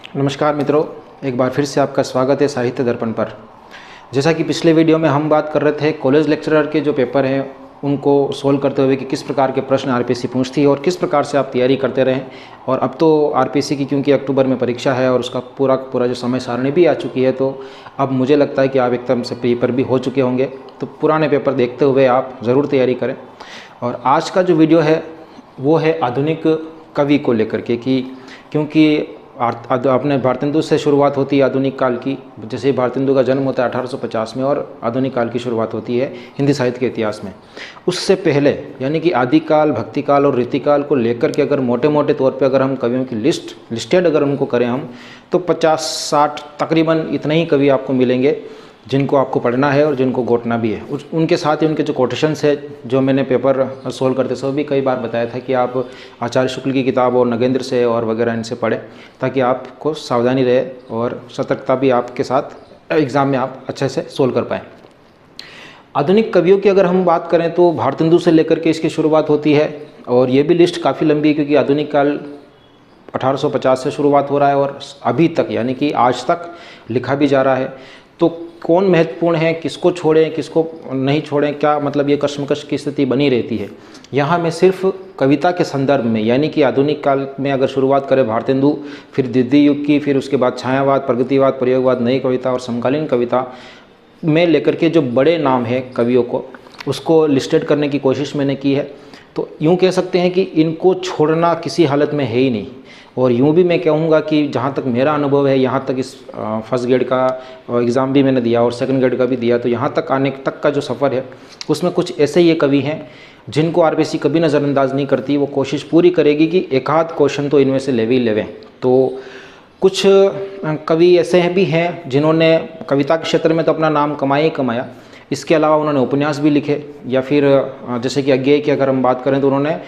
नमस्कार मित्रों, एक बार फिर से आपका स्वागत है साहित्य दर्पण पर। जैसा कि पिछले वीडियो में हम बात कर रहे थे कॉलेज लेक्चरर के जो पेपर हैं उनको सोल्व करते हुए कि किस प्रकार के प्रश्न आरपीएससी पूछती है और किस प्रकार से आप तैयारी करते रहें। और अब तो आरपीएससी की क्योंकि अक्टूबर में परीक्षा है और उसका पूरा जो समय सारणी भी आ चुकी है, तो अब मुझे लगता है कि आप एकदम से पेपर भी हो चुके होंगे, तो पुराने पेपर देखते हुए आप ज़रूर तैयारी करें। और आज का जो वीडियो है वो है आधुनिक कवि को लेकर के, कि क्योंकि अपने भारतेंदु से शुरुआत होती है आधुनिक काल की। जैसे भारतेंदु का जन्म होता है 1850 में और आधुनिक काल की शुरुआत होती है हिंदी साहित्य के इतिहास में। उससे पहले यानी कि आदिकाल, भक्तिकाल और रीतिकाल को लेकर के अगर मोटे मोटे तौर पे अगर हम कवियों की लिस्टेड अगर उनको करें हम, तो 50-60 तकरीबन इतने ही कवि आपको मिलेंगे जिनको आपको पढ़ना है और जिनको घोटना भी है। उनके साथ ही उनके जो कोटेशंस है जो मैंने पेपर सोल्व करते समय भी कई बार बताया था कि आप आचार्य शुक्ल की किताब और नगेंद्र से और वगैरह इनसे पढ़ें, ताकि आपको सावधानी रहे और सतर्कता भी आपके साथ एग्ज़ाम में आप अच्छे से सोल्व कर पाएँ। आधुनिक कवियों की अगर हम बात करें तो भारतेंदु से लेकर के इसकी शुरुआत होती है, और ये भी लिस्ट काफ़ी लंबी है क्योंकि आधुनिक काल 1850 से शुरुआत हो रहा है और अभी तक यानी कि आज तक लिखा भी जा रहा है। तो कौन महत्वपूर्ण है, किसको छोड़ें किसको नहीं छोड़ें, क्या मतलब ये कश्मकश की स्थिति बनी रहती है। यहाँ मैं सिर्फ कविता के संदर्भ में यानी कि आधुनिक काल में अगर शुरुआत करें भारतेंदु, फिर द्वितीय युग की, फिर उसके बाद छायावाद, प्रगतिवाद, प्रयोगवाद, नई कविता और समकालीन कविता में लेकर के जो बड़े नाम हैं कवियों को, उसको लिस्टेड करने की कोशिश मैंने की है। तो यूँ कह सकते हैं कि इनको छोड़ना किसी हालत में है ही नहीं। और यूँ भी मैं कहूँगा कि जहाँ तक मेरा अनुभव है, यहाँ तक इस फर्स्ट ग्रेड का एग्ज़ाम भी मैंने दिया और सेकंड ग्रेड का भी दिया, तो यहाँ तक आने तक का जो सफ़र है उसमें कुछ ऐसे ये कवि हैं जिनको आरपीएससी कभी नज़रअंदाज नहीं करती। वो कोशिश पूरी करेगी कि एक आध क्वेश्चन तो इनमें से ले ही लेवें। तो कुछ कवि ऐसे हैं भी हैं जिन्होंने कविता के क्षेत्र में तो अपना नाम कमाया ही कमाया, इसके अलावा उन्होंने उपन्यास भी लिखे, या फिर जैसे कि अज्ञेय की अगर हम बात करें तो उन्होंने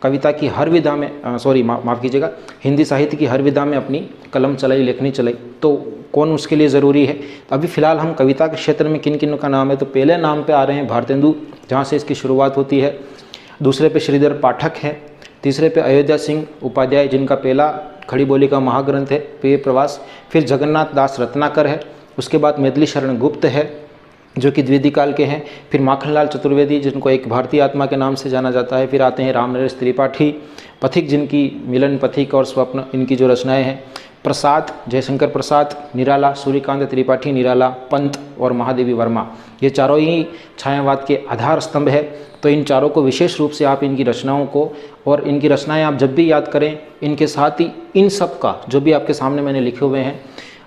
कविता की हर विधा में माफ़ कीजिएगा, हिंदी साहित्य की हर विधा में अपनी कलम चलाई, लेखनी चलाई। तो कौन उसके लिए ज़रूरी है। अभी फ़िलहाल हम कविता के क्षेत्र में किन किन का नाम है, तो पहले नाम पे आ रहे हैं भारतेंदु, जहाँ से इसकी शुरुआत होती है। दूसरे पे श्रीधर पाठक है। तीसरे पे अयोध्या सिंह उपाध्याय, जिनका पहला खड़ी बोली का महाग्रंथ है प्रिय प्रवास। फिर जगन्नाथ दास रत्नाकर है। उसके बाद मैथिली शरण गुप्त है जो कि द्वितीय काल के हैं। फिर माखनलाल चतुर्वेदी, जिनको एक भारतीय आत्मा के नाम से जाना जाता है। फिर आते हैं रामनरेश त्रिपाठी, पथिक, जिनकी मिलन पथिक और स्वप्न इनकी जो रचनाएं हैं। प्रसाद, जयशंकर प्रसाद, निराला, सूर्यकांत त्रिपाठी निराला, पंत और महादेवी वर्मा, ये चारों ही छायावाद के आधार स्तंभ है। तो इन चारों को विशेष रूप से आप इनकी रचनाओं को और इनकी रचनाएं आप जब भी याद करें, इनके साथ ही इन सब का जो भी आपके सामने मैंने लिखे हुए हैं,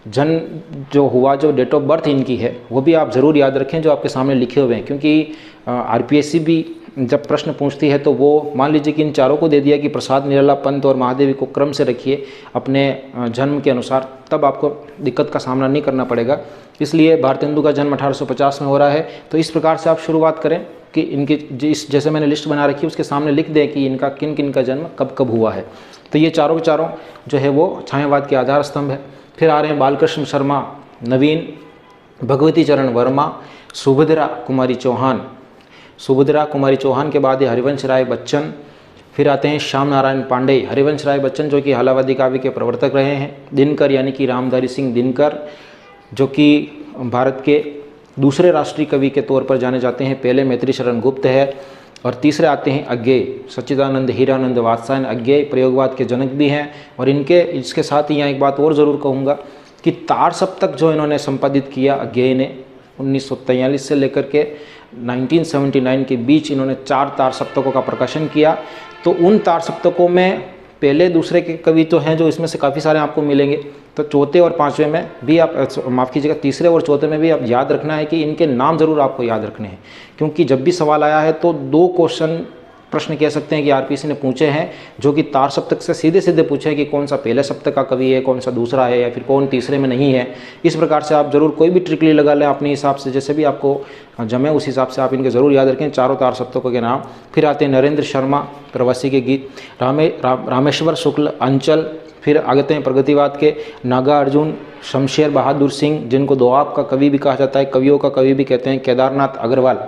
जो हुआ, जो डेट ऑफ बर्थ इनकी है, वो भी आप ज़रूर याद रखें जो आपके सामने लिखे हुए हैं। क्योंकि आरपीएससी भी जब प्रश्न पूछती है तो वो मान लीजिए कि इन चारों को दे दिया कि प्रसाद, निराला, पंत और महादेवी को क्रम से रखिए अपने जन्म के अनुसार, तब आपको दिक्कत का सामना नहीं करना पड़ेगा। इसलिए भारतेंदु का जन्म 1850 में हो रहा है। तो इस प्रकार से आप शुरुआत करें कि इनकी जैसे मैंने लिस्ट बना रखी है उसके सामने लिख दें कि इनका किन किन का जन्म कब कब हुआ है। तो ये चारों के चारों जो है वो छायावाद के आधार स्तंभ है। फिर आ रहे हैं बालकृष्ण शर्मा, नवीन, भगवती चरण वर्मा, सुभद्रा कुमारी चौहान। सुभद्रा कुमारी चौहान के बाद है हरिवंश राय बच्चन। फिर आते हैं श्याम नारायण पांडे। हरिवंश राय बच्चन जो कि हालावादी काव्य के प्रवर्तक रहे हैं। दिनकर यानी कि रामधारी सिंह दिनकर, जो कि भारत के दूसरे राष्ट्रीय कवि के तौर पर जाने जाते हैं। पहले मैथिली शरण गुप्त है। और तीसरे आते हैं अज्ञेय, सच्चिदानंद हीरानंद वात्सायन अज्ञेय, प्रयोगवाद के जनक भी हैं। और इसके साथ ही यहाँ एक बात और ज़रूर कहूँगा कि तार सप्तक जो इन्होंने संपादित किया अज्ञेय ने 1943 से लेकर के 1979 के बीच इन्होंने 4 तार सप्तकों का प्रकाशन किया। तो उन तार सप्तकों में पहले दूसरे के कवि तो हैं जो इसमें से काफ़ी सारे आपको मिलेंगे। तो चौथे और पांचवें में भी आप, माफ़ कीजिएगा, तीसरे और चौथे में भी आप याद रखना है कि इनके नाम ज़रूर आपको याद रखने हैं। क्योंकि जब भी सवाल आया है तो 2 प्रश्न कह सकते हैं कि आरपीएससी ने पूछे हैं, जो कि तार सप्तक से सीधे सीधे पूछे हैं कि कौन सा पहले सप्तक का कवि है, कौन सा दूसरा है, या फिर कौन तीसरे में नहीं है। इस प्रकार से आप जरूर कोई भी ट्रिकली लगा लें अपने हिसाब से, जैसे भी आपको जमे उस हिसाब से आप इनके ज़रूर याद रखें चारों तार सप्तकों के नाम। फिर आते हैं नरेंद्र शर्मा, प्रवासी के गीत, रामेश्वर शुक्ल, अंचल। फिर आते हैं प्रगतिवाद के नागार्जुन, शमशेर बहादुर सिंह, जिनको दोआब का कवि भी कहा जाता है, कवियों का कवि भी कहते हैं, केदारनाथ अग्रवाल।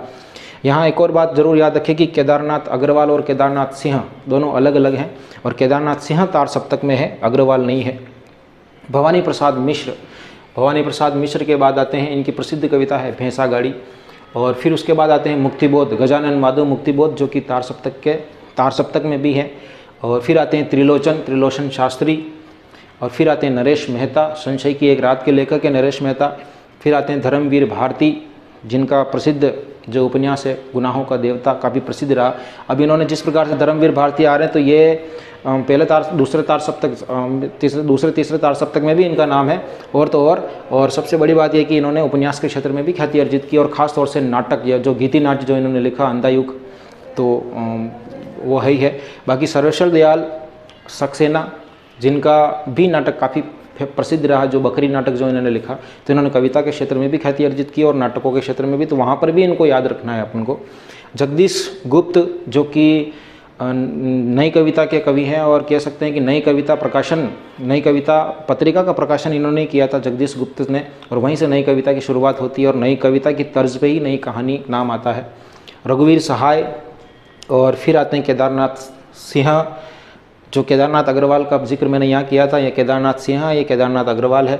यहाँ एक और बात जरूर याद रखें कि केदारनाथ अग्रवाल और केदारनाथ सिंह दोनों अलग अलग हैं, और केदारनाथ सिंह तार सप्तक में है, अग्रवाल नहीं है। भवानी प्रसाद मिश्र। भवानी प्रसाद मिश्र के बाद आते हैं, इनकी प्रसिद्ध कविता है भैंसा गाड़ी। और फिर उसके बाद आते हैं मुक्तिबोध, गजानन माधव मुक्तिबोध, जो कि तार सप्तक में भी है। और फिर आते हैं त्रिलोचन शास्त्री। और फिर आते हैं नरेश मेहता, संशय की एक रात के लेखक है नरेश मेहता। फिर आते हैं धर्मवीर भारती, जिनका प्रसिद्ध जो उपन्यास है गुनाहों का देवता काफ़ी प्रसिद्ध रहा। अब इन्होंने जिस प्रकार से धर्मवीर भारती आ रहे हैं, तो ये पहले दूसरे तीसरे तार सप्तक में भी इनका नाम है। और सबसे बड़ी बात यह कि इन्होंने उपन्यास के क्षेत्र में भी ख्याति अर्जित की, और ख़ास तौर से नाटक या जो गीति नाट्य जो इन्होंने लिखा अंधायुग, तो वो है ही है। बाकी सर्वेश्वर दयाल सक्सेना, जिनका भी नाटक काफ़ी प्रसिद्ध रहा, जो बकरी नाटक जो इन्होंने लिखा, तो इन्होंने कविता के क्षेत्र में भी ख्याति अर्जित की और नाटकों के क्षेत्र में भी, तो वहाँ पर भी इनको याद रखना है अपन को। जगदीश गुप्त, जो कि नई कविता के कवि हैं, और कह सकते हैं कि नई कविता पत्रिका का प्रकाशन इन्होंने किया था जगदीश गुप्त ने, और वहीं से नई कविता की शुरुआत होती है, और नई कविता की तर्ज पे ही नई कहानी नाम आता है। रघुवीर सहाय, और फिर आते हैं केदारनाथ सिंह, जो केदारनाथ अग्रवाल का जिक्र मैंने यहाँ किया था, ये केदारनाथ सिंह, ये केदारनाथ अग्रवाल है,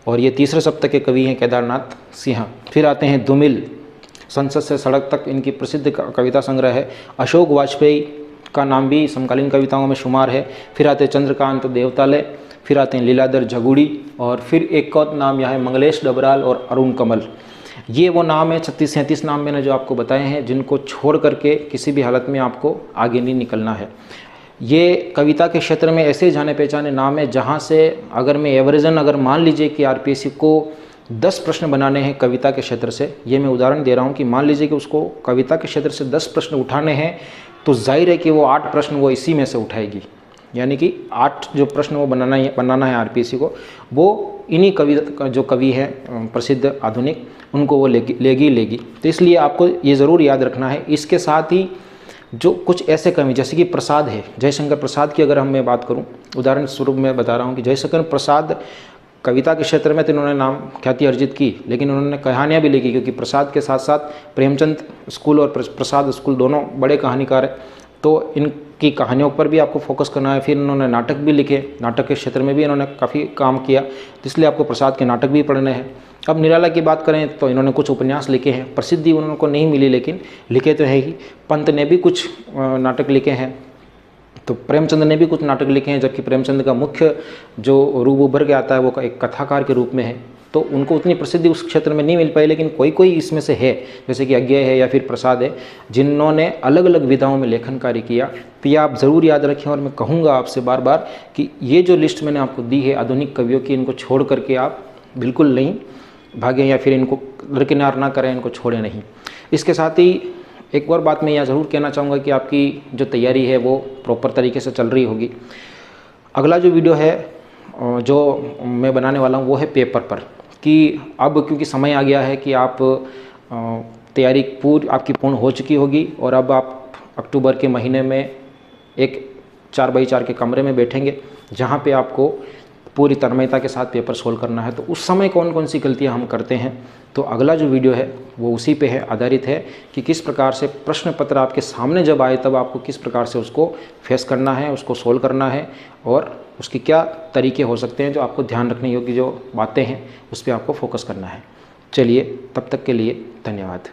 और ये तीसरे सप्तक के कवि हैं केदारनाथ सिंह। फिर आते हैं दुमिल, संसद से सड़क तक इनकी प्रसिद्ध कविता संग्रह है। अशोक वाजपेयी का नाम भी समकालीन कविताओं में शुमार है। फिर आते हैं चंद्रकांत देवताले, फिर आते हैं लीलाधर झगुड़ी, और फिर एक और नाम यहाँ है मंगलेश डबराल और अरुण कमल। ये वो नाम है 36-37 नाम मैंने जो आपको बताए हैं, जिनको छोड़ करके किसी भी हालत में आपको आगे नहीं निकलना है। ये कविता के क्षेत्र में ऐसे जाने पहचाने नाम है, जहाँ से अगर मैं एवरेजन अगर मान लीजिए कि आरपीएससी को 10 प्रश्न बनाने हैं कविता के क्षेत्र से, ये मैं उदाहरण दे रहा हूँ कि मान लीजिए कि उसको कविता के क्षेत्र से 10 प्रश्न उठाने हैं, तो जाहिर है कि वो 8 प्रश्न वो इसी में से उठाएगी। यानी कि 8 जो प्रश्न वो बनाना है आरपीएससी को, वो इन्हीं जो कवि हैं प्रसिद्ध आधुनिक, उनको वो लेगी। तो इसलिए आपको ये ज़रूर याद रखना है। इसके साथ ही जो कुछ ऐसे कवि जैसे कि प्रसाद है, जयशंकर प्रसाद की अगर मैं बात करूं, उदाहरण स्वरूप मैं बता रहा हूं कि जयशंकर प्रसाद कविता के क्षेत्र में तो इन्होंने नाम ख्याति अर्जित की, लेकिन उन्होंने कहानियाँ भी लिखी, क्योंकि प्रसाद के साथ साथ प्रेमचंद स्कूल और प्रसाद स्कूल दोनों बड़े कहानीकार हैं, तो इनकी कहानियों पर भी आपको फोकस करना है। फिर इन्होंने नाटक भी लिखे, नाटक के क्षेत्र में भी इन्होंने काफ़ी काम किया, तो इसलिए आपको प्रसाद के नाटक भी पढ़ने हैं। अब निराला की बात करें तो इन्होंने कुछ उपन्यास लिखे हैं, प्रसिद्धि उनको नहीं मिली लेकिन लिखे तो है ही। पंत ने भी कुछ नाटक लिखे हैं, तो प्रेमचंद ने भी कुछ नाटक लिखे हैं, जबकि प्रेमचंद का मुख्य जो रूप उभर के आता है वो एक कथाकार के रूप में है, तो उनको उतनी प्रसिद्धि उस क्षेत्र में नहीं मिल पाई। लेकिन कोई इसमें से है, जैसे कि अज्ञेय है या फिर प्रसाद है, जिन्होंने अलग अलग विधाओं में लेखन कार्य किया। तो ये आप ज़रूर याद रखें, और मैं कहूँगा आपसे बार बार कि ये जो लिस्ट मैंने आपको दी है आधुनिक कवियों की, इनको छोड़ करके आप बिल्कुल नहीं भागें या फिर इनको दरकिनार ना करें, इनको छोड़ें नहीं। इसके साथ ही एक और बात मैं यहाँ ज़रूर कहना चाहूँगा कि आपकी जो तैयारी है वो प्रॉपर तरीके से चल रही होगी। अगला जो वीडियो है जो मैं बनाने वाला हूँ वो है पेपर पर, कि अब क्योंकि समय आ गया है कि आप तैयारी आपकी पूर्ण हो चुकी होगी, और अब आप अक्टूबर के महीने में एक 4x4 के कमरे में बैठेंगे, जहाँ पे आपको पूरी तन्मयता के साथ पेपर सोल्व करना है। तो उस समय कौन कौन सी गलतियां हम करते हैं, तो अगला जो वीडियो है वो उसी पे है, आधारित है कि किस प्रकार से प्रश्न पत्र आपके सामने जब आए तब आपको किस प्रकार से उसको फेस करना है, उसको सोल्व करना है, और उसके क्या तरीके हो सकते हैं जो आपको ध्यान रखने योग्य जो बातें हैं उस पर आपको फोकस करना है। चलिए, तब तक के लिए धन्यवाद।